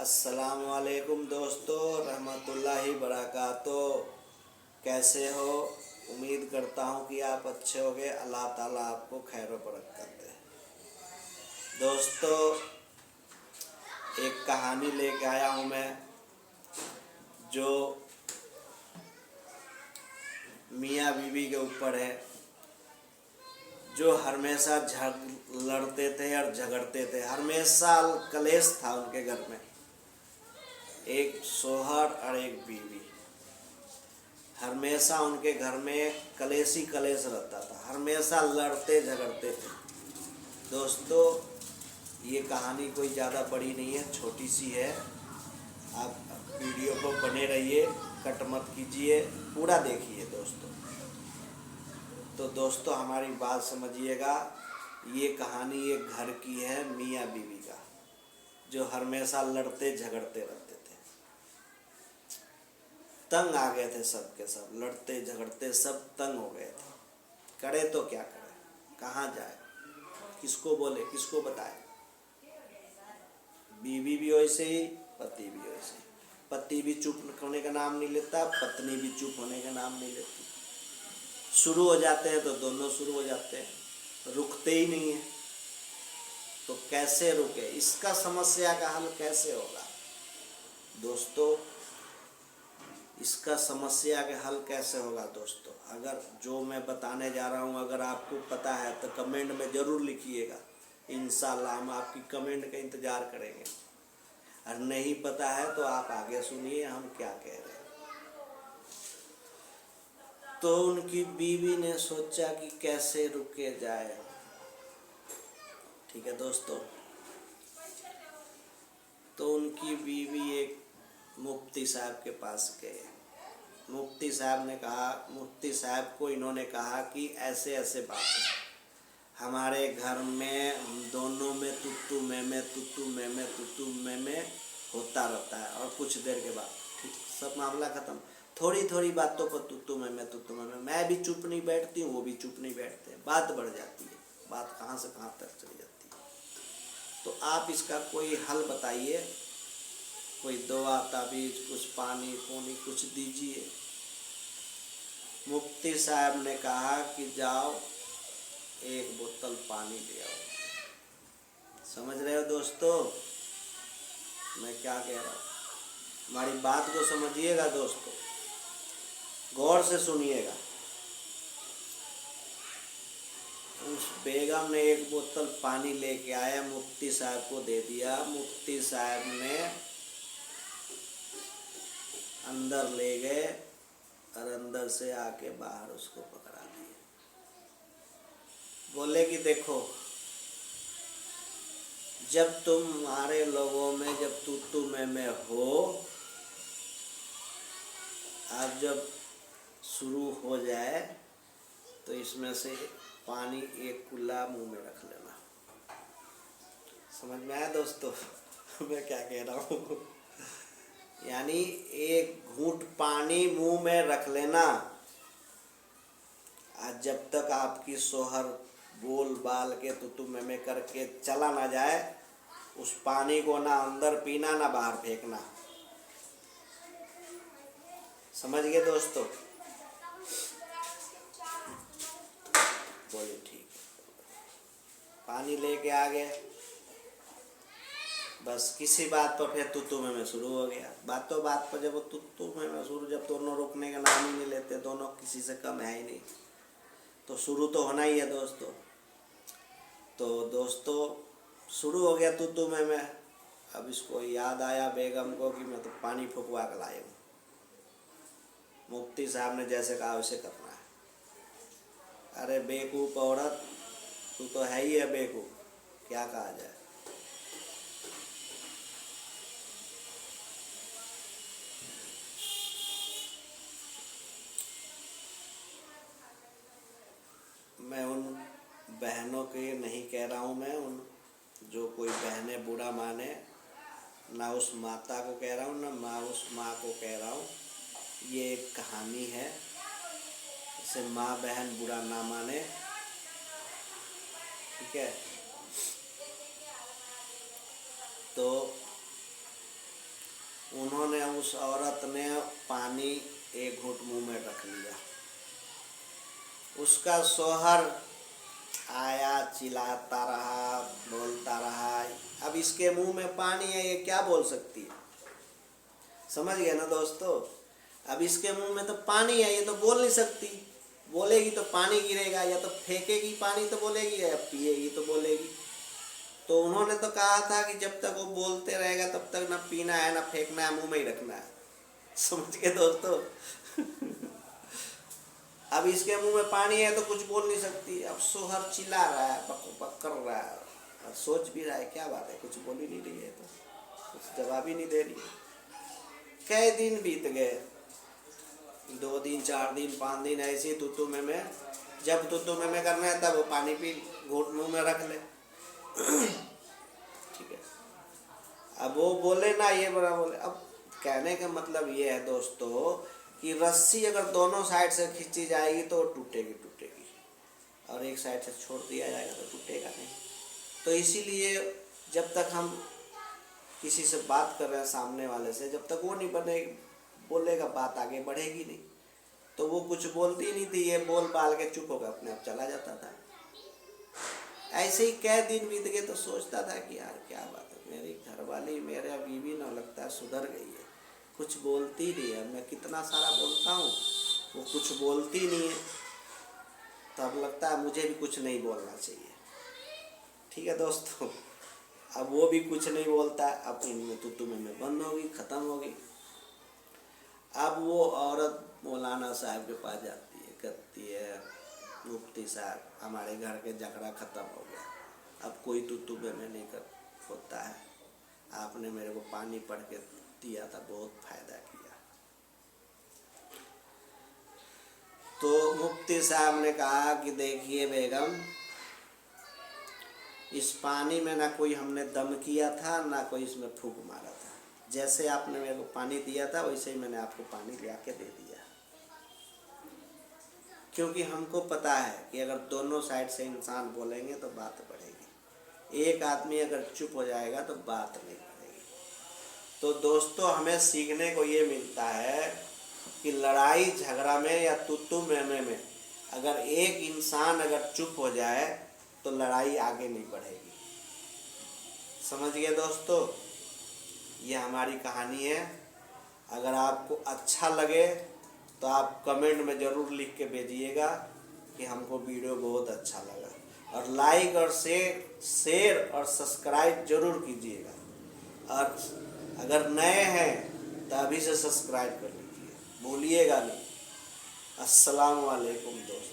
अस्सलाम वालेकुम दोस्तों, रहमतुल्लाहि बरकातो। कैसे हो? उम्मीद करता हूँ कि आप अच्छे होगे। अल्लाह ताला आपको खैर बरकत दे। दोस्तों, एक कहानी लेके आया हूँ मैं, जो मियाँ बीवी के ऊपर है, जो हमेशा लड़ते थे और झगड़ते थे। हमेशा कलेश था उनके घर में, एक शोहर और एक बीवी। हमेशा उनके घर में कलेश ही कलेश रहता था, हमेशा लड़ते झगड़ते थे। दोस्तों, ये कहानी कोई ज़्यादा बड़ी नहीं है, छोटी सी है। आप वीडियो को बने रहिए, कट मत कीजिए, पूरा देखिए दोस्तों। तो दोस्तों, हमारी बात समझिएगा। ये कहानी एक घर की है, मियाँ बीवी का, जो हमेशा लड़ते झगड़ते रहते थे। तंग आ गए थे सब के सब, लड़ते झगड़ते सब तंग हो गए थे। करे तो क्या करे, कहाँ जाए, किसको बोले, किसको बताए। बीवी भी वैसे ही, पति भी वैसे ही। पति भी चुप होने का नाम नहीं लेता, पत्नी भी चुप होने का नाम नहीं लेती। शुरू हो जाते हैं तो दोनों शुरू हो जाते हैं, रुकते ही नहीं है। तो कैसे रुके, इसका समस्या का हल कैसे होगा दोस्तों? इसका समस्या के हल कैसे होगा दोस्तों? अगर जो मैं बताने जा रहा हूँ अगर आपको पता है तो कमेंट में ज़रूर लिखिएगा। इंशाल्लाह हम आपकी कमेंट का इंतज़ार करेंगे। और नहीं पता है तो आप आगे सुनिए हम क्या कह रहे हैं। तो उनकी बीवी ने सोचा कि कैसे रुके जाए। ठीक है दोस्तों, तो उनकी बीवी एक मुफ्ती साहब के पास गए। मुफ्ती साहब ने कहा, मुफ्ती साहब को इन्होंने कहा कि ऐसे ऐसे बात है, हमारे घर में हम दोनों में तुत्तू में होता रहता है। और कुछ देर के बाद ठीक सब मामला ख़त्म। थोड़ी थोड़ी बातों पर तुत्तू में मैं भी चुप नहीं बैठती हूँ, वो भी चुप नहीं बैठते, बात बढ़ जाती है। बात कहाँ से कहाँ तक चली जाती है। तो आप इसका कोई हल बताइए, कोई दवा ताबीज, कुछ पानी पूनी कुछ दीजिए। मुफ्ती साहब ने कहा कि जाओ एक बोतल पानी ले आओ। समझ रहे हो दोस्तों मैं क्या कह रहा हूँ? हमारी बात को समझिएगा दोस्तों, गौर से सुनिएगा। उस बेगम ने एक बोतल पानी लेके आया, मुफ्ती साहब को दे दिया। मुफ्ती साहब ने अंदर ले गए और अंदर से आके बाहर उसको पकड़ा दिए। बोले कि देखो, जब तुम्हारे लोगों में जब तुत्तू में हो, अब जब शुरू हो जाए तो इसमें से पानी एक कुल्ला मुंह में रख लेना। समझ में आया दोस्तों मैं क्या कह रहा हूँ? यानी एक घूंट पानी मुंह में रख लेना। आज जब तक आपकी सोहर बोल बाल के तुतु में करके चला ना जाए, उस पानी को ना अंदर पीना ना बाहर फेंकना। समझ गए दोस्तों? बोले ठीक। पानी लेके आ गए, बस किसी बात पर फिर तुतु में शुरू हो गया। बातों बात पर जब वो तुतु में शुरू, जब दोनों रुकने का नाम ही नहीं लेते, दोनों किसी से कम है ही नहीं, तो शुरू तो होना ही है दोस्तों। तो दोस्तों शुरू हो गया तुतु में। अब इसको याद आया बेगम को कि मैं तो पानी फुकवा कर लाया हूँ। मुफ्ती साहब ने जैसे कहा वैसे करना है। अरे बेवकूफ़ औरत, तू तो है ही है बेवकूफ़, क्या कहा जाए। मैं उन बहनों के नहीं कह रहा हूँ, मैं उन जो कोई बहनें बुरा माने, ना उस माता को कह रहा हूँ ना माँ उस माँ को कह रहा हूँ। ये एक कहानी है, इसे माँ बहन बुरा ना माने, ठीक है? तो उन्होंने, उस औरत ने पानी एक घूंट मुंह में रख लिया। उसका शौहर आया, चिल्लाता रहा, बोलता रहा। अब इसके मुंह में पानी है, ये क्या बोल सकती है? समझ गए ना दोस्तों? अब इसके मुंह में तो पानी है, ये तो बोल नहीं सकती। बोलेगी तो पानी गिरेगा, या तो फेंकेगी पानी तो बोलेगी, या पिएगी तो बोलेगी। तो उन्होंने तो कहा था कि जब तक वो बोलते रहेगा तब तक ना पीना है ना फेंकना है, मुंह में ही रखना है। समझ गए दोस्तों? अब इसके मुंह में पानी है तो कुछ बोल नहीं सकती। अब शोहर चिल्ला रहा है, बक बक कर रहा है, और सोच भी रहा है क्या बात है, कुछ बोल ही नहीं रही है, तो कुछ जवाब ही नहीं दे रही है। कई दिन बीत गए, 2 दिन 4 दिन 5 दिन, ऐसे तुतु में जब तुतु में करना है तब वो पानी पी, घूंट मुंह में रख ले। ठीक है, अब वो बोले ना, ये बड़ा बोले। अब कहने का मतलब ये है दोस्तों कि रस्सी अगर दोनों साइड से खींची जाएगी तो टूटेगी, और एक साइड से छोड़ दिया जाएगा तो टूटेगा नहीं। तो इसीलिए जब तक हम किसी से बात कर रहे हैं सामने वाले से, जब तक वो नहीं बोलेगा बात आगे बढ़ेगी नहीं। तो वो कुछ बोलती नहीं थी, ये बोल बाल के चुप होकर अपने आप चला जाता था। ऐसे ही कई दिन बीत गए तो सोचता था कि यार क्या बात है, मेरी घरवाली, मेरा बीवी ना लगता है सुधर गई है, कुछ बोलती नहीं है। मैं कितना सारा बोलता हूँ, वो कुछ बोलती नहीं है। तब लगता है मुझे भी कुछ नहीं बोलना चाहिए। ठीक है दोस्तों, अब वो भी कुछ नहीं बोलता। अब इनमें तुतु में बंद होगी, ख़त्म होगी। अब वो औरत मौलाना साहब के पास जाती है, कहती है मुफ्ती साहब, हमारे घर के झगड़ा ख़त्म हो गया, अब कोई तुतु में नहीं कर होता है। आपने मेरे को पानी पढ़ के दिया था, बहुत फ़ायदा किया। तो मुफ्ती साहब ने कहा कि देखिए बेगम, इस पानी में ना कोई हमने दम किया था, ना कोई इसमें फूंक मारा था। जैसे आपने मेरे को पानी दिया था वैसे ही मैंने आपको पानी ले आके दे दिया। क्योंकि हमको पता है कि अगर दोनों साइड से इंसान बोलेंगे तो बात बढ़ेगी, एक आदमी अगर चुप हो जाएगा तो बात नहीं बढ़ेगी। तो दोस्तों, हमें सीखने को ये मिलता है कि लड़ाई झगड़ा में या तुतु में अगर एक इंसान अगर चुप हो जाए तो लड़ाई आगे नहीं बढ़ेगी। समझ गए दोस्तों? ये हमारी कहानी है। अगर आपको अच्छा लगे तो आप कमेंट में ज़रूर लिख के भेजिएगा कि हमको वीडियो बहुत अच्छा लगा, और लाइक और शेयर और सब्सक्राइब जरूर कीजिएगा। और अगर नए हैं तो अभी से सब्सक्राइब कर लीजिए, भूलिएगा नहीं। अस्सलाम वालेकुम दोस्तों।